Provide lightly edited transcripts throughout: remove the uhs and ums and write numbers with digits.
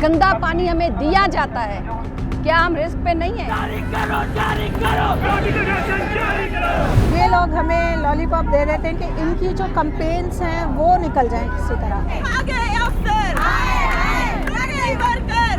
गंदा पानी हमें दिया जाता है, क्या हम रिस्क पे नहीं है? जारी करो। ये लोग हमें लॉलीपॉप दे रहे थे कि इनकी जो कंप्लेंट्स हैं वो निकल जाएं किसी तरह। आगे अफसर, आगे वर्कर,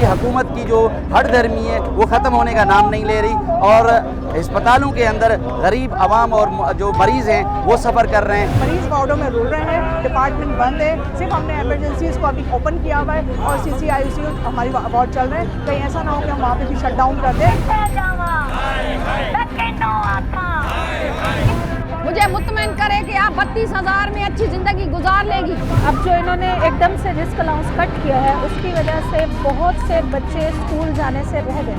कि हुकूमत की जो हठधर्मी है वो ख़त्म होने का नाम नहीं ले रही और अस्पतालों के अंदर गरीब आवाम और जो मरीज़ हैं वो सफ़र कर रहे हैं। मरीज वार्डों में रुल रहे हैं, डिपार्टमेंट बंद है, सिर्फ हमने इमरजेंसीज को अभी ओपन किया हुआ है और CCICU हमारी वार्ड चल रहे हैं। कहीं ऐसा ना हो कि हम वहाँ पे भी शट डाउन कर दें। मुझे मुतमईन करे कि आप 32,000 में अच्छी ज़िंदगी गुजार लेगी। अब जो इन्होंने एकदम से रिस्क अलाउंस कट किया है उसकी वजह से बहुत से बच्चे स्कूल जाने से रह गए।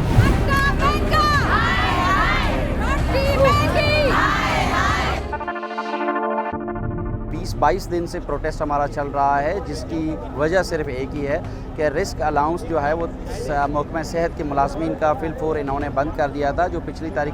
20-22 दिन से प्रोटेस्ट हमारा चल रहा है, जिसकी वजह सिर्फ एक ही है कि रिस्क अलाउंस जो है वो महकमा सेहत के मुलाजमीन का फिल फोर इन्होंने बंद कर दिया था। जो पिछली तारीख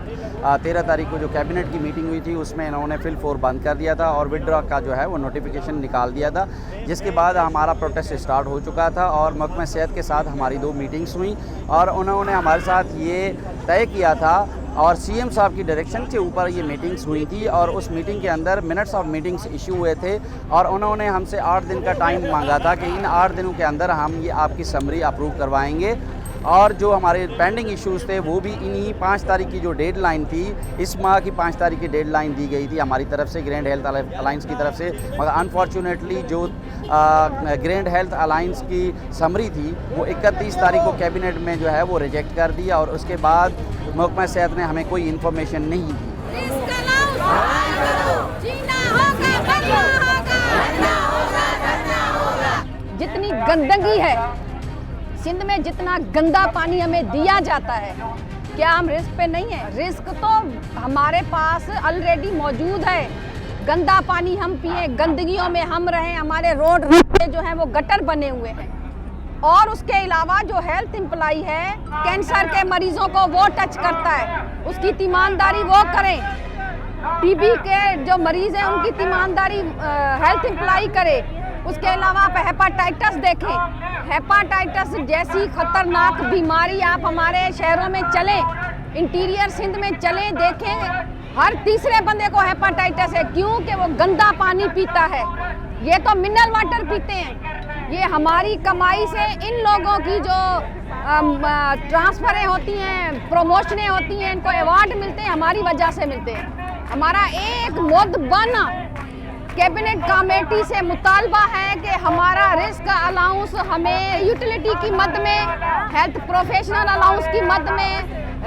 13 तारीख को जो कैबिनेट की मीटिंग हुई थी उसमें इन्होंने फिल फोर बंद कर दिया था और विड्रॉ का जो है वो नोटिफिकेशन निकाल दिया था, जिसके बाद हमारा प्रोटेस्ट स्टार्ट हो चुका था और महकमा सेहत के साथ हमारी 2 मीटिंग्स हुई और उन्होंने हमारे साथ ये तय किया था और CM साहब की डायरेक्शन के ऊपर ये मीटिंग्स हुई थी और उस मीटिंग के अंदर मिनट्स ऑफ मीटिंग्स इशू हुए थे और उन्होंने हमसे 8 दिन का टाइम मांगा था कि इन 8 दिनों के अंदर हम ये आपकी समरी अप्रूव करवाएंगे और जो हमारे पेंडिंग इश्यूज़ थे वो भी इन्हीं 5 तारीख की जो डेडलाइन थी, इस माह की 5 तारीख की डेडलाइन दी गई थी हमारी तरफ से ग्रैंड हेल्थ अलायंस की तरफ से, मगर अनफॉर्चुनेटली जो ग्रैंड हेल्थ अलायंस की समरी थी वो 31 तारीख को कैबिनेट में जो है वो रिजेक्ट कर दिया और उसके बाद महकमा सेहत ने हमें कोई इन्फॉर्मेशन नहीं दी। जितनी गंदगी है सिंध में, जितना गंदा पानी हमें दिया जाता है, क्या हम रिस्क पे नहीं है? रिस्क तो हमारे पास ऑलरेडी मौजूद है। गंदा पानी हम पिए, गंदगियों में हम रहें, हमारे रोड जो हैं वो गटर बने हुए हैं और उसके अलावा जो हेल्थ एम्प्लॉई है कैंसर के मरीजों को वो टच करता है, उसकी तीमानदारी वो करें। TB के जो मरीज हैं उनकी तीमानदारी हेल्थ एम्प्लॉई करे। उसके अलावा आप हेपाटाइटिस देखें, हेपाटाइटिस जैसी खतरनाक बीमारी आप हमारे शहरों में चलें, इंटीरियर सिंध में चलें, देखें हर तीसरे बंदे को हेपाटाइटिस है। क्यों? कि वो गंदा पानी पीता है। ये तो मिनरल वाटर पीते हैं। ये हमारी कमाई से इन लोगों की जो ट्रांसफरें होती हैं, प्रमोशनें होती हैं, इनको अवार्ड मिलते हैं, हमारी वजह से मिलते हैं। हमारा एक मुद्दबाना कैबिनेट कमेटी से मुतालबा है कि हमारा रिस्क अलाउंस हमें यूटिलिटी की मद में, हेल्थ प्रोफेशनल अलाउंस की मद में,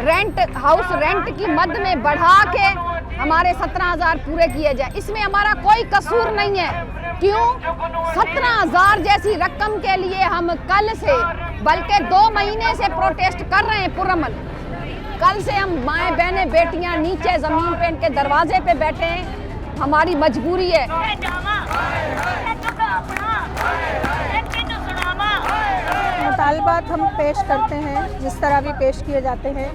रेंट हाउस रेंट की मद में बढ़ा के हमारे 17,000 पूरे किए जाए। इसमें हमारा कोई कसूर नहीं है। क्यों? 17,000 जैसी रकम के लिए हम कल से, बल्कि 2 महीने से प्रोटेस्ट कर रहे हैं पुरअमल। कल से हम माएँ बहनें बेटियां नीचे ज़मीन पे इनके दरवाजे पे बैठे हैं, हमारी मजबूरी है। मुतालबात हम पेश करते हैं जिस तरह भी पेश किए जाते हैं।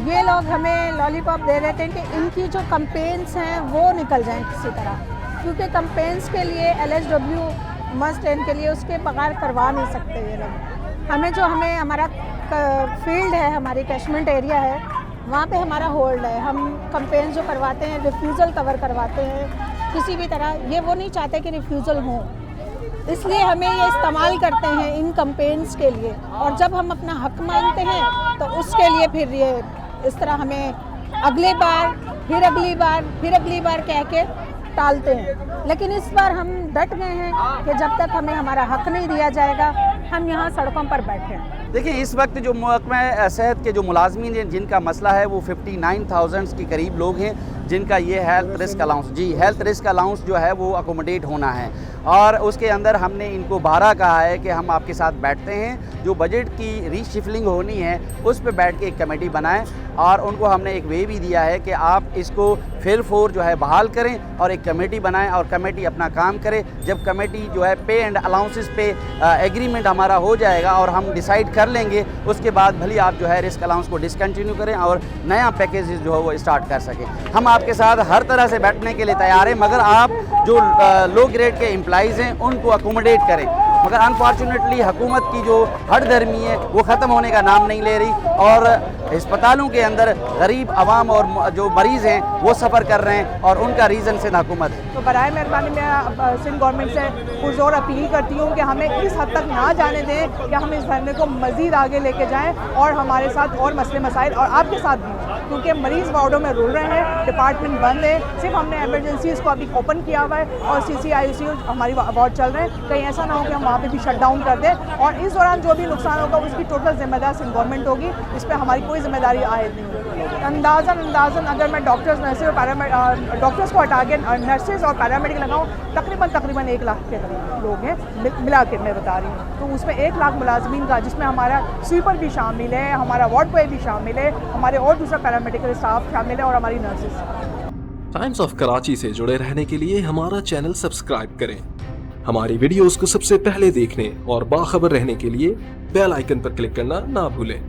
ये लोग हमें लॉलीपॉप दे रहे थे कि इनकी जो कंप्लेंट्स हैं वो निकल जाएं किसी तरह, क्योंकि कंप्लेंट्स के लिए LSW मस्ट इनके लिए उसके बगैर करवा नहीं सकते ये लोग। हमें हमारा फील्ड है, हमारी कैशमेंट एरिया है, वहाँ पे हमारा होल्ड है। हम कंप्लेंट्स जो करवाते हैं, रिफ्यूज़ल कवर करवाते हैं किसी भी तरह, ये वो नहीं चाहते कि रिफ्यूज़ल हो, इसलिए हमें ये इस्तेमाल करते हैं इन कंप्लेंट्स के लिए। और जब हम अपना हक मांगते हैं तो उसके लिए फिर ये इस तरह हमें अगली बार फिर अगली बार कह के टालते हैं। लेकिन इस बार हम डट गए हैं कि जब तक हमें हमारा हक नहीं दिया जाएगा हम यहाँ सड़कों पर बैठे हैं। देखिए, इस वक्त जो महकमा सेहत के जो मुलाजमीन हैं जिनका मसला है वो 59,000 के करीब लोग हैं जिनका ये हेल्थ रिस्क अलाउंस जो है वो अकोमोडेट होना है और उसके अंदर हमने इनको 12 कहा है कि हम आपके साथ बैठते हैं, जो बजट की रीशिफलिंग होनी है उस पर बैठ के एक कमेटी बनाएं और उनको हमने एक वे भी दिया है कि आप इसको फिर फोर जो है बहाल करें और एक कमेटी बनाएं और कमेटी अपना काम करे। जब कमेटी जो है पे एंड अलाउंसेस पे एग्रीमेंट हमारा हो जाएगा और हम डिसाइड कर लेंगे, उसके बाद भले आप जो है रिस्क अलाउंस को डिसकंटिन्यू करें और नया पैकेज जो है वो स्टार्ट कर सकें। हम आपके साथ हर तरह से बैठने के लिए तैयार हैं, मगर आप जो लो ग्रेड के एम्प्लॉइज़ हैं उनको अकोमोडेट करें। मगर अनफॉर्चुनेटली हुकूमत की जो हठधर्मी है वो ख़त्म होने का नाम नहीं ले रही और अस्पतालों के अंदर गरीब आवाम और जो मरीज़ हैं वो सफ़र कर रहे हैं और उनका रीज़न सिंध हुकूमत है। तो बराए मेहरबानी मैं सिंध गवर्नमेंट से पुरजोर अपील करती हूँ कि हमें इस हद तक ना जाने दें कि हम इस धरने को मज़ीद आगे लेके जाएँ और हमारे साथ और मसले मसाइल और आपके साथ भी, क्योंकि मरीज़ वार्डों में रुल रहे हैं, डिपार्टमेंट बंद है, सिर्फ हमने एमरजेंसीज़ को अभी ओपन किया हुआ है और CCICU हमारी वार्ड चल रहे हैं। कहीं ऐसा ना हो कि हम वहाँ पे भी शट डाउन कर दें और इस दौरान जो भी नुकसान होगा उसकी टोटल जिम्मेदार सिंध गवर्नमेंट होगी, इस पर हमारी कोई जिम्मेदारी आयद नहीं होगी। अंदाज़न अगर मैं डॉक्टर्स नर्सेज और डॉक्टर्स को हटा के नर्सेज और पैरामेडिक लगाऊँ, तकरीबन 1 लाख के करीब लोग हैं मिला के मैं बता रही हूँ। तो उसमें 1 लाख मुलाजमीन का, जिसमें हमारा स्वीपर भी शामिल है, हमारा वार्ड बॉय भी शामिल है, हमारे और दूसरा पैरामेडिकल स्टाफ शामिल है और हमारी नर्सेज। टाइम्स ऑफ कराची से जुड़े रहने के लिए हमारा चैनल सब्सक्राइब करें। हमारी वीडियोस को सबसे पहले देखने और बाखबर रहने के लिए बेल आइकन पर क्लिक करना ना भूलें।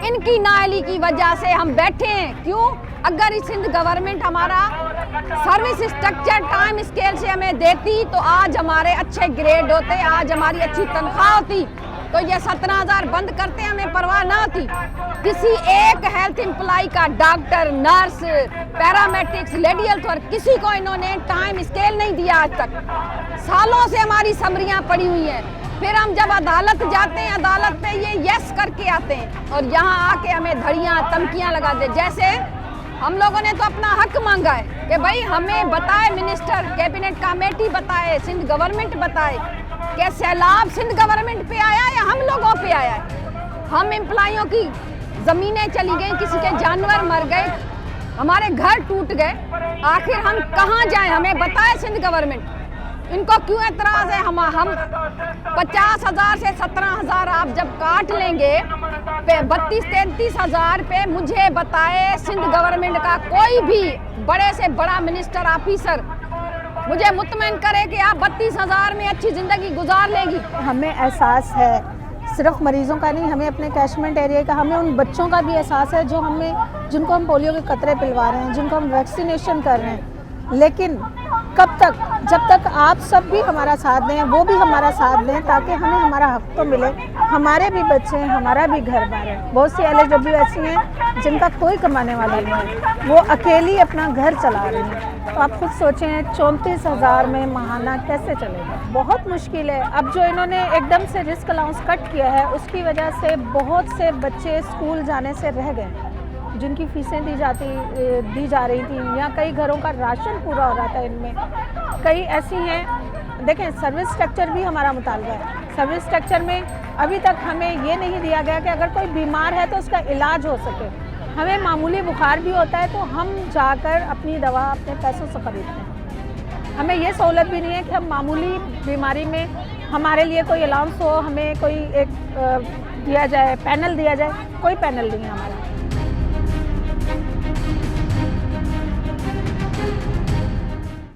इनकी नाअहली की वजह से हम बैठे हैं। क्यों? अगर सिंध गवर्नमेंट हमारा सर्विस स्ट्रक्चर टाइम स्केल से हमें देती तो आज हमारे अच्छे ग्रेड होते, आज हमारी अच्छी तनख्वाह होती, तो ये 17,000 बंद करते हमें परवाह ना होती। किसी एक हेल्थ एम्प्लॉय का, doctor, nurse, paramedics, lady health और किसी को इन्होंने टाइम स्केल नहीं दिया आज तक। सालों से हमारी समरियां पड़ी हुई हैं, फिर हम जब अदालत जाते हैं, अदालत पे ये यस करके आते हैं और यहाँ आके हमें धड़ियाँ धमकियाँ लगा दे। जैसे हम लोगों ने तो अपना हक मांगा है कि भाई हमें बताए मिनिस्टर, कैबिनेट कमेटी बताए, सिंध गवर्नमेंट बताए कि सैलाब सिंध गवर्नमेंट पे आया या हम लोगों पे आया है। हम एम्प्लॉयों की ज़मीनें चली गई, किसी के जानवर मर गए, हमारे घर टूट गए, आखिर हम कहाँ जाएं? हमें बताए सिंध गवर्नमेंट। इनको क्यों एतराज़ है? हम 50,000 से 17,000 आप जब काट लेंगे 32-33 हज़ार पे, मुझे बताए सिंध गवर्नमेंट का कोई भी बड़े से बड़ा मिनिस्टर ऑफिसर मुझे मुतमईन करे कि आप 32,000 में अच्छी ज़िंदगी गुजार लेगी। हमें एहसास है, सिर्फ मरीज़ों का नहीं, हमें अपने कैशमेंट एरिया का, हमें उन बच्चों का भी एहसास है जिनको हम पोलियो के कतरे पिलवा रहे हैं, जिनको हम वैक्सीनेशन कर रहे हैं। लेकिन कब तक? जब तक आप सब भी हमारा साथ दें, वो भी हमारा साथ दें, ताकि हमें हमारा हक तो मिले। हमारे भी बच्चे हैं, हमारा भी घर बार है। बहुत सी LHW ऐसी हैं जिनका कोई कमाने वाला नहीं है, वो अकेली अपना घर चला रही हैं। तो आप खुद सोचें 34,000 में माहाना कैसे चलेगा? बहुत मुश्किल है। अब जो इन्होंने एकदम से रिस्क अलाउंस कट किया है, उसकी वजह से बहुत से बच्चे स्कूल जाने से रह गए, जिनकी फीसें दी जा रही थी, या कई घरों का राशन पूरा हो रहा था। इनमें कई ऐसी हैं, देखें सर्विस स्ट्रक्चर भी हमारा मुतालबा है। सर्विस स्ट्रक्चर में अभी तक हमें ये नहीं दिया गया कि अगर कोई बीमार है तो उसका इलाज हो सके। हमें मामूली बुखार भी होता है तो हम जाकर अपनी दवा अपने पैसों से खरीदते हैं। हमें ये सहूलत भी नहीं है कि हम मामूली बीमारी में हमारे लिए कोई अलाउंस हो, हमें कोई एक दिया जाए, पैनल दिया जाए। कोई पैनल नहीं है हमारा।